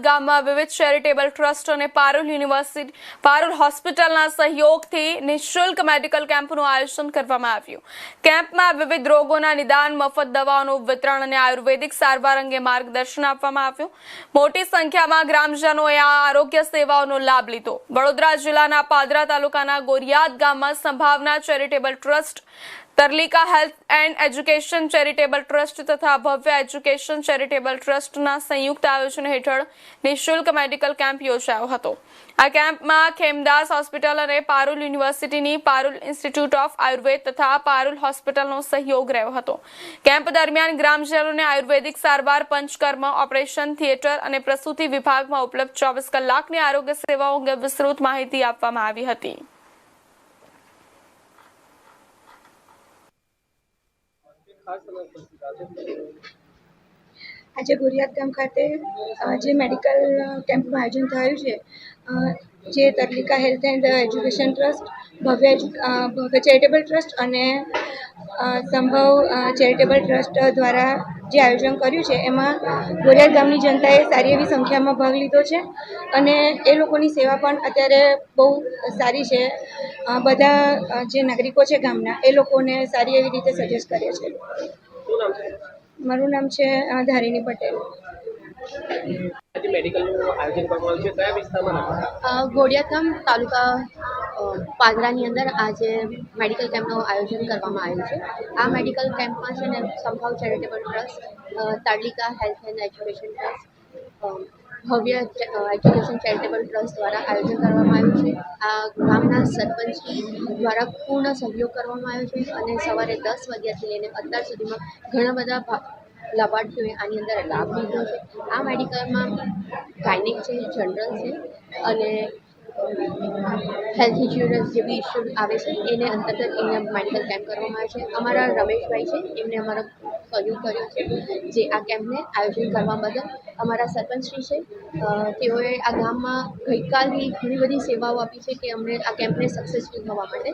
ગામમાં વિવિધ charitable trust અને પારુલ યુનિવર્સિટી પારુલ હોસ્પિટલના સહયોગથી નિઃશુલ્ક મેડિકલ કેમ્પનું આયોજન કરવામાં આવ્યું। કેમ્પમાં વિવિધ રોગોના નિદાન, મફત દવાઓનું વિતરણ અને આયુર્વેદિક સારવાર અંગે માર્ગદર્શન આપવામાં આવ્યું। મોટી સંખ્યામાં ગ્રામજનોએ આ આરોગ્ય સેવાઓનો લાભ લીધો। વડોદરા જિલ્લાના પાદરા તાલુકાના ગોરિયાદ ગામમાં સંભાવના charitable trust, Tarlika health and education charitable trust તથા ભવ્ય એજ્યુકેશન ચેરિટેબલ ટ્રસ્ટના સંયુક્ત આયોજન હેઠળ નિઃશુલ્ક મેડિકલ કેમ્પ યોજાયો હતો। આ કેમ્પમાં ખેમદાસ હોસ્પિટલ અને પારુલ યુનિવર્સિટીની પારુલ ઇન્સ્ટિટ્યૂટ ઓફ આયુર્વેદ તથા પારુલ હોસ્પિટલનો સહયોગ રહ્યો હતો। કેમ્પ દરમિયાન ગ્રામજનોને આયુર્વેદિક સારવાર, પંચકર્મ, ઓપરેશન થિયેટર અને પ્રસૂતિ વિભાગમાં ઉપલબ્ધ 24 કલાકની આરોગ્ય સેવાઓ અંગે વિસ્તૃત માહિતી આપવામાં આવી હતી। આજે ગોરિયાદ ગામ ખાતે જે મેડિકલ કેમ્પનું આયોજન થયું છે, જે Tarlika health and education trust, ભવ્ય ચેરિટેબલ ટ્રસ્ટ અને સંભવ ચેરિટેબલ ટ્રસ્ટ દ્વારા જે આયોજન કર્યું છે, એમાં ગોરિયાદ ગામની જનતાએ સારી એવી સંખ્યામાં ભાગ લીધો છે અને એ લોકોની સેવા પણ અત્યારે બહુ સારી છે। બધા જે નાગરિકો છે ગામના, એ લોકોને સારી એવી રીતે સજેસ્ટ કરે છે। મારું નામ છે ધારિણી પટેલ। ગોરિયાદ ગામ તાલુકા પાદરાની અંદર આજે મેડિકલ કેમ્પનું આયોજન કરવામાં આવ્યું છે। આ મેડિકલ કેમ્પમાં છે ને Sambhav charitable trust, Tarlika health and education trust, Bhavya education charitable trust દ્વારા આયોજન કરવામાં આવ્યું છે। આ ગામના સરપંચી દ્વારા પૂર્ણ સહયોગ કરવામાં આવ્યો છે અને સવારે 10 વાગ્યાથી લઈને અત્યાર સુધીમાં ઘણા બધા લાભાર્થીઓએ આની અંદર લાભ લીધો છે। આ મેડિકલમાં ગાયનિક છે, જનરલ છે અને હેલ્થ ઇન્સ્યોરન્સ જે બી ઇસ્યુ આવે છે એને અંતર્ગત અહીંયા મેડિકલ કેમ્પ કરવામાં આવે છે। અમારા રમેશભાઈ છે, એમને અમારો સહયોગ કર્યો છે જે આ કેમ્પને આયોજન કરવા બદલ। અમારા સરપંચશ્રી છે, તેઓએ આ ગામમાં ગઈકાલની ઘણી બધી સેવાઓ આપી છે કે અમને આ કેમ્પને સક્સેસફુલ થવા માટે